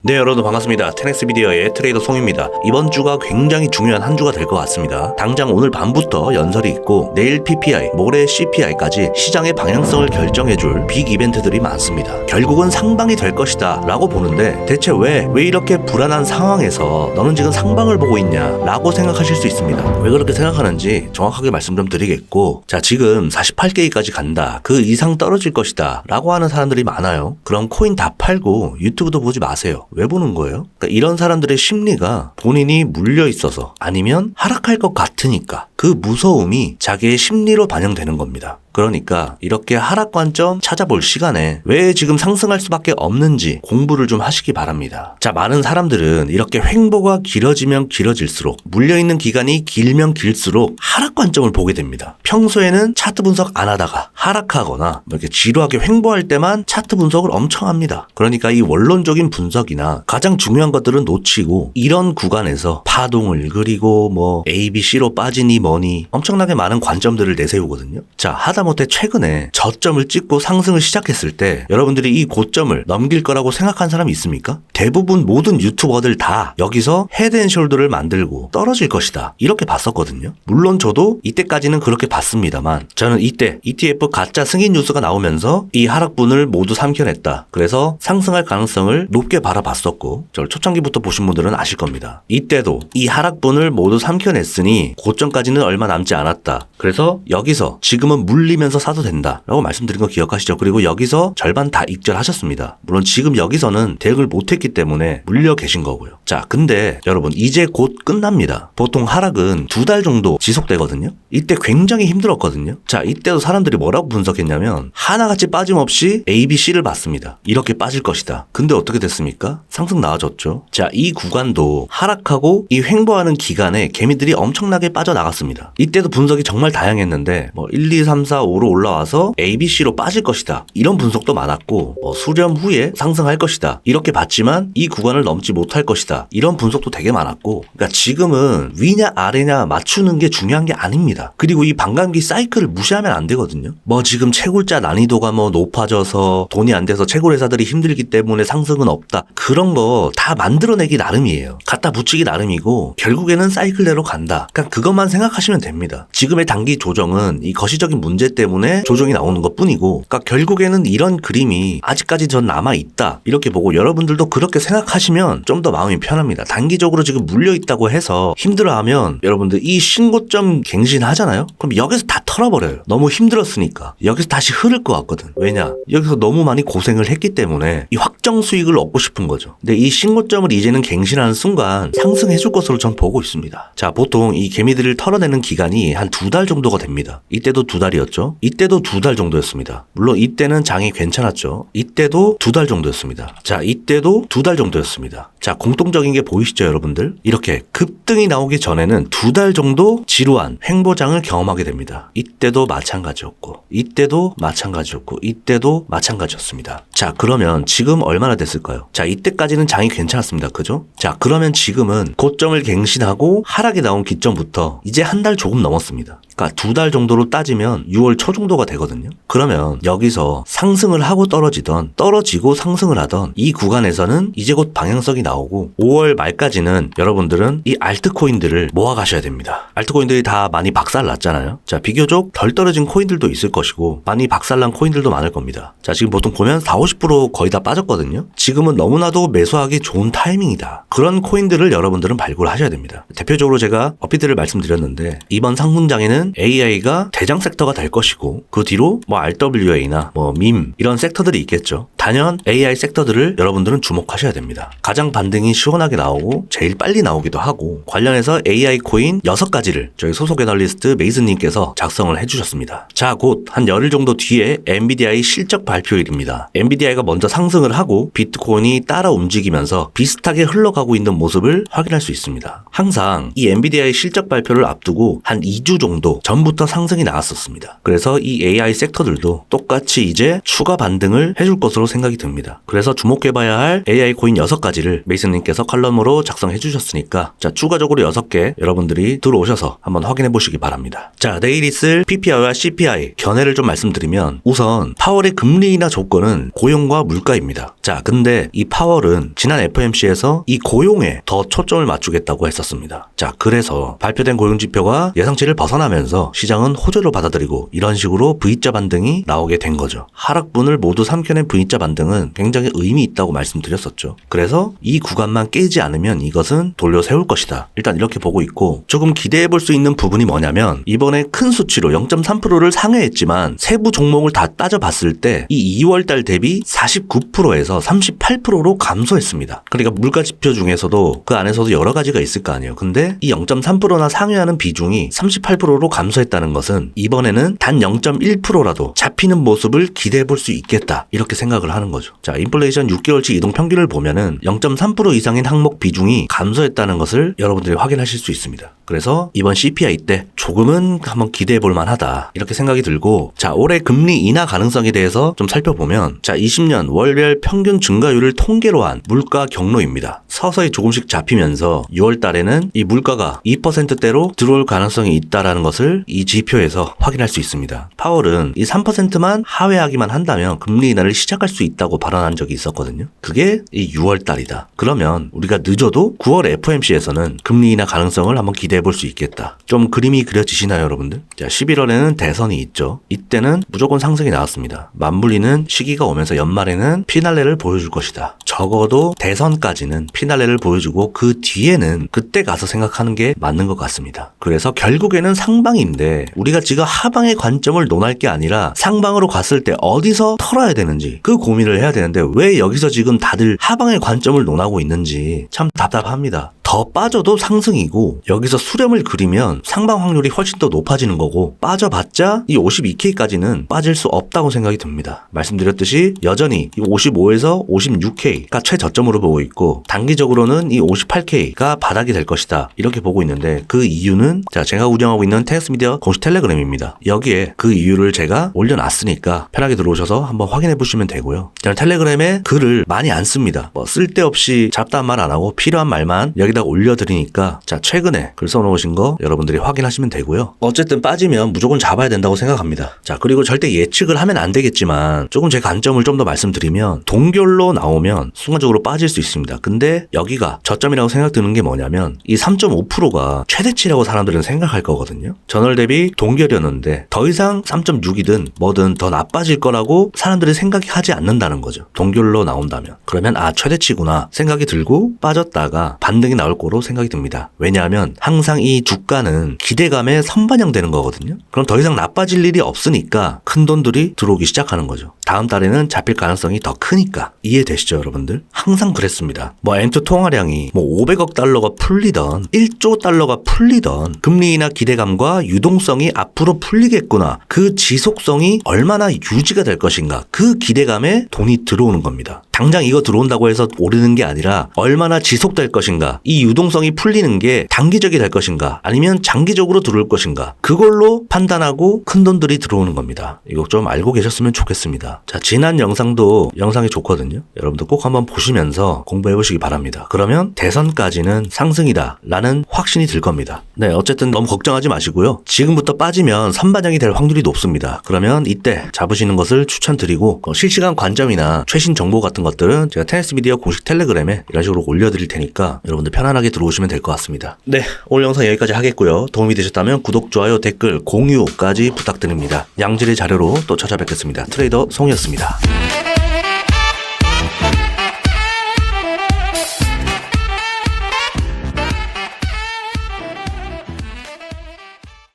네, 여러분 반갑습니다. 테넥스 미디어의 트레이더 송입니다. 이번 주가 굉장히 중요한 한 주가 될 것 같습니다. 당장 오늘 밤부터 연설이 있고 내일 PPI, 모레 CPI까지 시장의 방향성을 결정해줄 빅 이벤트들이 많습니다. 결국은 상방이 될 것이다 라고 보는데 대체 왜 이렇게 불안한 상황에서 너는 지금 상방을 보고 있냐 라고 생각하실 수 있습니다. 왜 그렇게 생각하는지 정확하게 말씀 좀 드리겠고, 자, 지금 48개위까지 간다, 그 이상 떨어질 것이다 라고 하는 사람들이 많아요. 그럼 코인 다 팔고 유튜브도 보지 마세요. 왜 보는 거예요? 그러니까 이런 사람들의 심리가 본인이 물려 있어서 아니면 하락할 것 같으니까 그 무서움이 자기의 심리로 반영되는 겁니다. 그러니까 이렇게 하락 관점 찾아볼 시간에 왜 지금 상승할 수밖에 없는지 공부를 좀 하시기 바랍니다. 자, 많은 사람들은 이렇게 횡보가 길어지면 길어질수록, 물려있는 기간이 길면 길수록 하락 관점을 보게 됩니다. 평소에는 차트 분석 안 하다가 하락하거나 이렇게 지루하게 횡보할 때만 차트 분석을 엄청 합니다. 그러니까 이 원론적인 분석이나 가장 중요한 것들은 놓치고 이런 구간에서 파동을 그리고 뭐 A, B, C로 빠지니 뭐니 엄청나게 많은 관점들을 내세우거든요. 자, 하다못해 최근에 저점을 찍고 상승을 시작했을 때 여러분들이 이 고점을 넘길 거라고 생각한 사람이 있습니까? 대부분 모든 유튜버들 다 여기서 헤드앤숄더를 만들고 떨어질 것이다 이렇게 봤었거든요. 물론 저도 이때까지는 그렇게 봤습니다만, 저는 이때 ETF 가짜 승인 뉴스가 나오면서 이 하락분을 모두 삼켜냈다, 그래서 상승할 가능성을 높게 바라봤었고, 저를 초창기부터 보신 분들은 아실 겁니다. 이때도 이 하락분을 모두 삼켜냈으니 고점까지는 얼마 남지 않았다, 그래서 여기서 지금은 물리면서 사도 된다 라고 말씀드린 거 기억하시죠? 그리고 여기서 절반 다 익절하셨습니다. 물론 지금 여기서는 대응을 못했기 때문에 물려 계신 거고요. 자, 근데 여러분 이제 곧 끝납니다. 보통 하락은 2달 정도 지속되거든요. 이때 굉장히 힘들었거든요. 자, 이때도 사람들이 뭐라고 분석했냐면 하나같이 빠짐없이 A, B, C를 봤습니다. 이렇게 빠질 것이다. 근데 어떻게 됐습니까? 상승 나와줬죠. 자, 이 구간도 하락하고 이 횡보하는 기간에 개미들이 엄청나게 빠져나갔습니다. 이때도 분석이 정말 다양했는데 뭐 1, 2, 3, 4, 5로 올라와서 A, B, C로 빠질 것이다 이런 분석도 많았고, 뭐 수렴 후에 상승할 것이다 이렇게 봤지만 이 구간을 넘지 못할 것이다 이런 분석도 되게 많았고, 그러니까 지금은 위냐 아래냐 맞추는 게 중요한 게 아닙니다. 그리고 이 반감기 사이클을 무시하면 안 되거든요. 뭐 지금 채굴자 난이도가 뭐 높아져서 돈이 안 돼서 채굴 회사들이 힘들기 때문에 상승은 없다, 그런 거 다 만들어내기 나름이에요. 갖다 붙이기 나름이고 결국에는 사이클대로 간다. 그러니까 그것만 생각하시면 됩니다. 지금의 단기 조정은 이 거시적인 문제 때문에 조정이 나오는 것 뿐이고, 그러니까 결국에는 이런 그림이 아직까지 전 남아있다 이렇게 보고 여러분들도 그렇게 생각하시면 좀 더 마음이 편합니다. 단기적으로 지금 물려있다고 해서 힘들어하면 여러분들 이 신고점 갱신하잖아요? 그럼 여기서 다 털어버려요. 너무 힘들었으니까. 여기서 다시 흐를 것 같거든. 왜냐? 여기서 너무 많이 고생을 했기 때문에 이 확정 수익을 얻고 싶은 거죠. 근데 이 신고점을 이제는 갱신하는 순간 상승해줄 것으로 전 보고 있습니다. 자, 보통 이 개미들을 털어내는 기간이 한 2달 정도가 됩니다. 이때도 2달이었죠. 이때도 2달 정도였습니다. 물론 이때는 장이 괜찮았죠. 이때도 2달 정도였습니다. 자, 이때도 2달 정도였습니다. 자, 공통적인 게 보이시죠, 여러분들? 이렇게 급등이 나오기 전에는 2달 정도 지루한 횡보장을 경험하게 됩니다. 이때도 마찬가지였고, 이때도 마찬가지였고, 이때도 마찬가지였습니다. 자, 그러면 지금 얼마나 됐을까요? 자, 이때까지는 장이 괜찮았습니다. 그죠? 자, 그러면 지금은 고점을 갱신하고 하락이 나온 기점부터 이제 한 달 조금 넘었습니다. 그러니까 2달 정도로 따지면 6월 초 정도가 되거든요. 그러면 여기서 상승을 하고 떨어지던, 떨어지고 상승을 하던 이 구간에서는 이제 곧 방향성이 나오고 5월 말까지는 여러분들은 이 알트코인들을 모아 가셔야 됩니다. 알트코인들이 다 많이 박살났잖아요. 자, 비교적 덜 떨어진 코인들도 있을 것이고 많이 박살난 코인들도 많을 겁니다. 자, 지금 보통 보면 40-50% 거의 다 빠졌거든요. 지금은 너무나도 매수하기 좋은 타이밍이다. 그런 코인들을 여러분들은 발굴하셔야 됩니다. 대표적으로 제가 업비트를 말씀드렸는데 이번 상승장에는 AI가 대장 섹터가 될 것이고, 그 뒤로 뭐 RWA나 뭐 밈 이런 섹터들이 있겠죠. 단연 AI 섹터들을 여러분들은 주목하셔야 됩니다. 가장 반등이 시원하게 나오고 제일 빨리 나오기도 하고, 관련해서 AI 코인 6가지를 저희 소속 애널리스트 메이슨님께서 작성을 해주셨습니다. 자, 곧 한 열흘 정도 뒤에 엔비디아의 실적 발표일입니다. 엔비디아가 먼저 상승을 하고 비트코인이 따라 움직이면서 비슷하게 흘러가고 있는 모습을 확인할 수 있습니다. 항상 이 엔비디아의 실적 발표를 앞두고 한 2주 정도 전부터 상승이 나왔었습니다. 그래서 이 AI 섹터들도 똑같이 이제 추가 반등을 해줄 것으로 생각이 듭니다. 그래서 주목해봐야 할 AI 코인 6가지를 메이슨님께서 칼럼으로 작성해 주셨으니까 자, 추가적으로 6개 여러분들이 들어오셔서 한번 확인해 보시기 바랍니다. 자, 내일 있을 PPI와 CPI 견해를 좀 말씀드리면 우선 파월의 금리 인하 조건은 고용과 물가입니다. 자, 근데 이 파월은 지난 FOMC에서 이 고용에 더 초점을 맞추겠다고 했었습니다. 자, 그래서 발표된 고용지표가 예상치를 벗어나면서 시장은 호재로 받아들이고 이런 식으로 V자 반등이 나오게 된 거죠. 하락분을 모두 삼켜낸 V자 반등은 굉장히 의미 있다고 말씀드렸었죠. 그래서 이 구간만 깨지 않으면 이것은 돌려 세울 것이다. 일단 이렇게 보고 있고 조금 기대해 볼 수 있는 부분이 뭐냐면 이번에 큰 수치로 0.3%를 상회했지만 세부 종목을 다 따져봤을 때 이 2월달 대비 49%에서 38%로 감소했습니다. 그러니까 물가지표 중에서도 그 안에서도 여러 가지가 있을 거 아니에요. 근데 이 0.3%나 상회하는 비중이 38%로 감소했다는 것은 이번에는 단 0.1%라도 잡히는 모습을 기대해 볼 수 있겠다. 이렇게 생각을 하는 거죠. 자, 인플레이션 6개월치 이동 평균을 보면은 0.3% 이상인 항목 비중이 감소했다는 것을 여러분들이 확인하실 수 있습니다. 그래서 이번 CPI 때 조금은 한번 기대해 볼 만하다. 이렇게 생각이 들고 자, 올해 금리 인하 가능성에 대해서 좀 살펴보면 자, 20년 월별 평균 증가율을 통계로 한 물가 경로입니다. 서서히 조금씩 잡히면서 6월 달에는 이 물가가 2%대로 들어올 가능성이 있다라는 것을 이 지표에서 확인할 수 있습니다. 파월은 이 3%만 하회하기만 한다면 금리 인하를 시작할 수 있다고 발언한 적이 있었거든요. 그게 이 6월 달이다. 그러면 우리가 늦어도 9월 FOMC에서는 금리 인하 가능성을 한번 기대해 볼 수 있겠다. 좀 그림이 그려지시나요, 여러분들? 자, 11월에는 대선이 있죠. 이때는 무조건 상승이 나왔습니다. 맞물리는 시기가 오면서 연말에는 피날레를 보여줄 것이다. 적어도 대선까지는 피날레를 보여주고 그 뒤에는 그때 가서 생각하는 게 맞는 것 같습니다. 그래서 결국에는 상방인데 우리가 지금 하방의 관점을 논할 게 아니라 상방으로 갔을 때 어디서 털어야 되는지 그 고민을 해야 되는데 왜 여기서 지금 다들 하방의 관점을 논하고 있는지 참 답답합니다. 더 빠져도 상승이고 여기서 수렴을 그리면 상방 확률이 훨씬 더 높아지는 거고 빠져봤자 이 52K까지는 빠질 수 없다고 생각이 듭니다. 말씀드렸듯이 여전히 이 55에서 56K가 최저점으로 보고 있고 단기적으로는 이 58K가 바닥이 될 것이다. 이렇게 보고 있는데 그 이유는 자, 제가 운영하고 있는 텍스미디어 공식 텔레그램입니다. 여기에 그 이유를 제가 올려놨으니까 편하게 들어오셔서 한번 확인해 보시면 되고요. 저는 텔레그램에 글을 많이 안 씁니다. 뭐 쓸데없이 잡다한 말 안 하고 필요한 말만 여기다 올려드리니까 자, 최근에 글 써놓으신 거 여러분들이 확인하시면 되고요. 어쨌든 빠지면 무조건 잡아야 된다고 생각합니다. 자, 그리고 절대 예측을 하면 안 되겠지만 조금 제 관점을 좀 더 말씀드리면 동결로 나오면 순간적으로 빠질 수 있습니다. 근데 여기가 저점이라고 생각드는 게 뭐냐면 이 3.5%가 최대치라고 사람들은 생각할 거거든요. 전월 대비 동결이었는데 더 이상 3.6이든 뭐든 더 나빠질 거라고 사람들이 생각하지 않는다는 거죠. 동결로 나온다면. 그러면 아, 최대치구나 생각이 들고 빠졌다가 반등이 나올 거로 생각이 듭니다. 왜냐하면 항상 이 주가는 기대감에 선반영되는 거거든요. 그럼 더 이상 나빠질 일이 없으니까 큰 돈들이 들어오기 시작하는 거죠. 다음 달에는 잡힐 가능성이 더 크니까. 이해되시죠, 여러분들? 항상 그랬습니다. 뭐 엔트 통화량이 뭐 500억 달러가 풀리던 1조 달러가 풀리던 금리 인하 기대감과 유동성이 앞으로 풀리겠구나. 그 지속성이 얼마나 유지가 될 것인가. 그 기대감에 돈이 들어오는 겁니다. 당장 이거 들어온다고 해서 오르는 게 아니라 얼마나 지속될 것인가. 이 유동성이 풀리는 게 단기적이 될 것인가 아니면 장기적으로 들어올 것인가. 그걸로 판단하고 큰 돈들이 들어오는 겁니다. 이거 좀 알고 계셨으면 좋겠습니다. 자, 지난 영상도 영상이 좋거든요. 여러분들 꼭 한번 보시면서 공부해 보시기 바랍니다. 그러면 대선까지는 상승이다 라는 확신이 들 겁니다. 네, 어쨌든 너무 걱정하지 마시고요. 지금부터 빠지면 선반영이 될 확률이 높습니다. 그러면 이때 잡으시는 것을 추천드리고 실시간 관점이나 최신 정보 같은 것들은 제가 테니스미디어 공식 텔레그램에 이런 식으로 올려드릴 테니까 여러분들 편안하게 들어오시면 될 것 같습니다. 네, 오늘 영상 여기까지 하겠고요. 도움이 되셨다면 구독, 좋아요, 댓글, 공유까지 부탁드립니다. 양질의 자료로 또 찾아뵙겠습니다. 트레이더 송이었습니다.